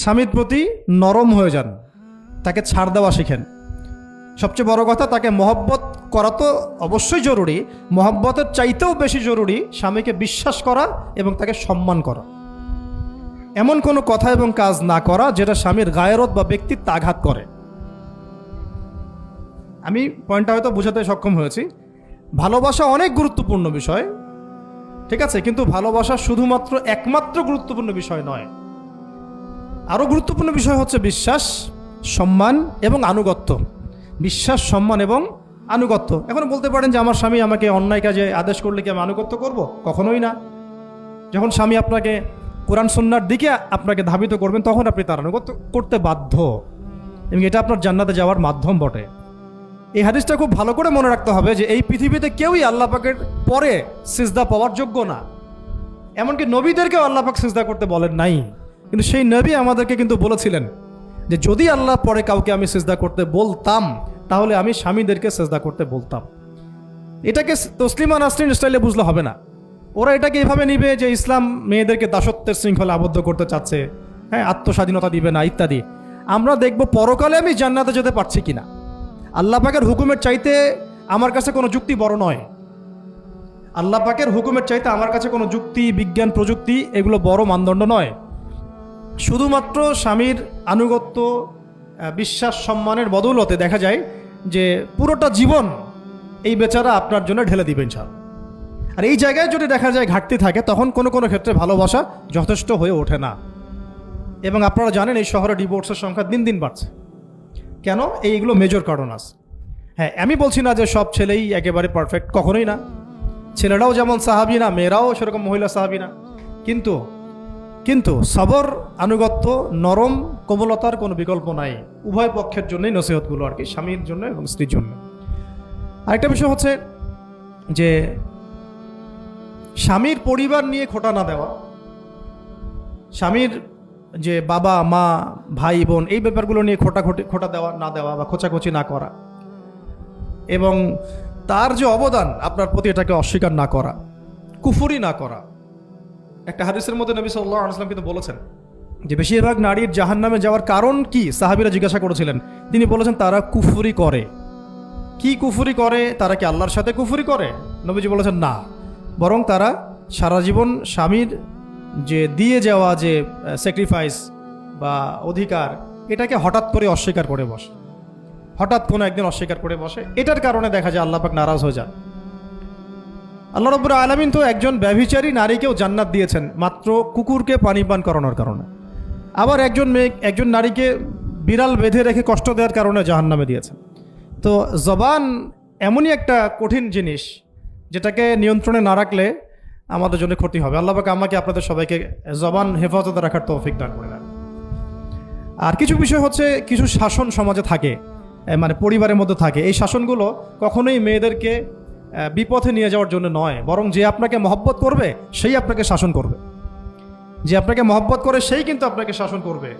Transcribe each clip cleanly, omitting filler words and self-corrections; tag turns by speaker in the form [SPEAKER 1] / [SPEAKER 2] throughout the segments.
[SPEAKER 1] স্বামীর প্রতি নরম হয়ে যান, তাকে ছাড় দেওয়া শিখেন। সবচেয়ে বড় কথা, তাকে মহব্বত করা তো অবশ্যই জরুরি, মহব্বতের চাইতেও বেশি জরুরি স্বামীকে বিশ্বাস করা এবং তাকে সম্মান করা। এমন কোনো কথা এবং কাজ না করা যেটা স্বামীর গায়রত বা ব্যক্তিত্ব আঘাত করে। আমি পয়েন্টটা হয়তো বোঝাতে সক্ষম হয়েছি। ভালোবাসা অনেক গুরুত্বপূর্ণ বিষয়, ঠিক আছে, কিন্তু ভালোবাসা শুধুমাত্র একমাত্র গুরুত্বপূর্ণ বিষয় নয়। আরও গুরুত্বপূর্ণ বিষয় হচ্ছে বিশ্বাস, সম্মান এবং আনুগত্য। বিশ্বাস, সম্মান এবং আনুগত্য। এখন বলতে পারেন যে আমার স্বামী আমাকে অন্যায় কাজে আদেশ করলে কি আমি আনুগত্য করব? কখনোই না। যখন স্বামী আপনাকে কোরআন সুন্নাহর দিকে আপনাকে ধাবিত করবেন, তখন আপনি তার আনুগত্য করতে বাধ্য, এবং এটা আপনার জান্নাতে যাওয়ার মাধ্যম বটে। এই হাদিসটা খুব ভালো করে মনে রাখতে হবে যে এই পৃথিবীতে কেউই আল্লাহ পাকের পরে সিজদা পাওয়ার যোগ্য না। এমনকি নবীদেরকেও আল্লাহ পাক সিজদা করতে বলেন নাই, কিন্তু সেই নবী আমাদেরকে কিন্তু বলেছিলেন যে যদি আল্লাহ পরে কাউকে আমি সিজদা করতে বলতাম, তাহলে আমি স্বামীদেরকে সিজদা করতে বলতাম। এটাকে তসলিমা নাসরিন স্টাইলে বুঝলে হবে না। ওরা এটাকে এভাবে নিবে যে ইসলাম মেয়েদেরকে দাসত্বের শৃঙ্খলা আবদ্ধ করতে চাচ্ছে, হ্যাঁ, আত্মস্বাধীনতা দিবে না ইত্যাদি। আমরা দেখব পরকালে আমি জান্নাতে যেতে পারছি কিনা। আল্লাহ পাকের হুকুমের চাইতে আমার কাছে কোনো যুক্তি বড় নয়। আল্লাহ পাকের হুকুমের চাইতে আমার কাছে কোনো যুক্তি, বিজ্ঞান, প্রযুক্তি এগুলো বড় মানদণ্ড নয়। শুধুমাত্র স্বামীর আনুগত্য, বিশ্বাস, সম্মানের বদৌলতে দেখা যায় যে পুরোটা জীবন এই বেচারা আপনার জন্য ঢেলে দিবেন ইনশাআল্লাহ। আর এই জায়গায় যদি দেখা যায় ঘাটতি থাকে, তখন কোনো কোনো ক্ষেত্রে ভালোবাসা যথেষ্ট হয়ে ওঠে না। এবং আপনারা জানেন এই শহরে ডিভোর্সের সংখ্যা দিন দিন বাড়ছে। কেন? এইগুলো মেজর কারণ আছে। হ্যাঁ, আমি বলছি না যে সব ছেলেই একেবারে পারফেক্ট, কখনোই না। ছেলেরাও যেমন সাহাবী না, মেয়েরাও সেরকম মহিলা সাহাবী না। কিন্তু সবর, আনুগত্য, নরম কোমলতার কোনো বিকল্প নাই। উভয় পক্ষের জন্যই নসিহতগুলো আর কি, স্বামীর জন্য এবং স্ত্রীর জন্য। আরেকটা বিষয় হচ্ছে যে স্বামীর পরিবার নিয়ে খোঁটা না দেওয়া, স্বামীর যে বাবা মা ভাই বোন এই ব্যাপারগুলো নিয়ে খোঁটা দেওয়া না দেওয়া বা খোঁচাখুচি না করা, এবং তার যে অবদান আপনার প্রতি এটাকে অস্বীকার না করা, কুফরি না করা। একটা হাদিসের মধ্যে নবী সাল্লাল্লাহু আলাইহি ওয়াসাল্লাম কিন্তু বলেছেন যে বেশিরভাগ নারীর জাহান্নামে যাওয়ার কারণ কি? সাহাবীরা জিজ্ঞাসা করেছিলেন, তিনি বলেছেন তারা কুফরি করে। কি কুফরি করে? তারা কি আল্লাহর সাথে কুফরি করে? নবীজি বলেছেন না, বরং তারা সারা জীবন স্বামীর যে দিয়ে যাওয়া যে স্যাক্রিফাইস বা অধিকার, এটাকে হঠাৎ করে অস্বীকার করে বসে, হঠাৎ কোনো একদিন অস্বীকার করে বসে। এটার কারণে দেখা যায় আল্লাহ পাক নারাজ হয়ে যান। আল্লাহ রাব্বুল আলামিন তো একজন ব্যভিচারী নারীকেও জান্নাত দিয়েছেন মাত্র কুকুরকে পানি পান করানোর কারণে। আবার একজন নারীকে বিড়াল বেঁধে রেখে কষ্ট দেওয়ার কারণে জাহান্নামে দিয়েছেন। তো জবান এমনই একটা কঠিন জিনিস, যেটাকে নিয়ন্ত্রণে না রাখলে আমাদের জন্য ক্ষতি হবে। আল্লাহ পাক আমাকে আপনাদের সবাইকে জবান হেফাজতে রাখার তৌফিক দান করে দেন। আর কিছু বিষয় হচ্ছে, কিছু শাসন সমাজে থাকে, মানে পরিবারের মধ্যে থাকে। এই শাসনগুলো কখনোই মেয়েদেরকে বিপথে নিয়ে যাওয়ার জন্য নয়, বরং যে আপনাকে মহব্বত করবে সেই আপনাকে শাসন করবে। যে আপনাকে মহব্বত করে সেই কিন্তু আপনাকে শাসন করবে।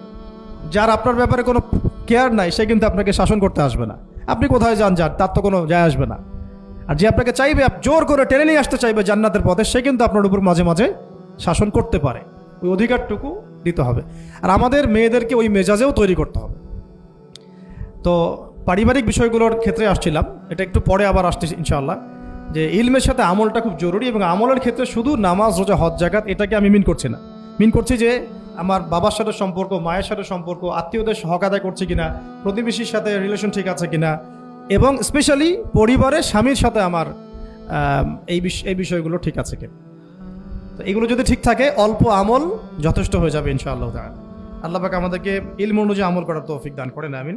[SPEAKER 1] যার আপনার ব্যাপারে কোনো কেয়ার নাই সে কিন্তু আপনাকে শাসন করতে আসবে না। আপনি কোথায় যান তার তো কোনো যায় আসবে না। আর যে আপনাকে চাইবে, জোর করে টেনে নিয়ে আসতে চাইবে জান্নাতের পথে, সে কিন্তু আপনার উপর মাঝে মাঝে শাসন করতে পারে। ওই অধিকারটুকু দিতে হবে। আর আমাদের মেয়েদেরকে ওই মেজাজেও তৈরি করতে হবে। তো পারিবারিক বিষয়গুলোর ক্ষেত্রে আসছিলাম, এটা একটু পরে আবার আসতেছি ইনশাআল্লাহ, যে ইলমের সাথে আমলটা খুব জরুরি। এবং আমলের ক্ষেত্রে শুধু নামাজ, রোজা, হজ, যাকাত এটাকে আমি মিন করছি না। মিন করছি যে আমার বাবার সাথে সম্পর্ক, মায়ের সাথে সম্পর্ক, আত্মীয়দের হক আদায় করছি কিনা, প্রতিবেশীর সাথে রিলেশন ঠিক আছে কিনা, এবং স্পেশালি পরিবারের স্বামীর সাথে আমার এই বিষয়গুলো ঠিক আছে কিনা। তো এগুলো যদি ঠিক থাকে, অল্প আমল যথেষ্ট হয়ে যাবে ইনশাআল্লাহ তাআলা। আল্লাহ পাক আমাদেরকে ইলম অনুযায়ী আমল করার তৌফিক দান করেন, আমিন।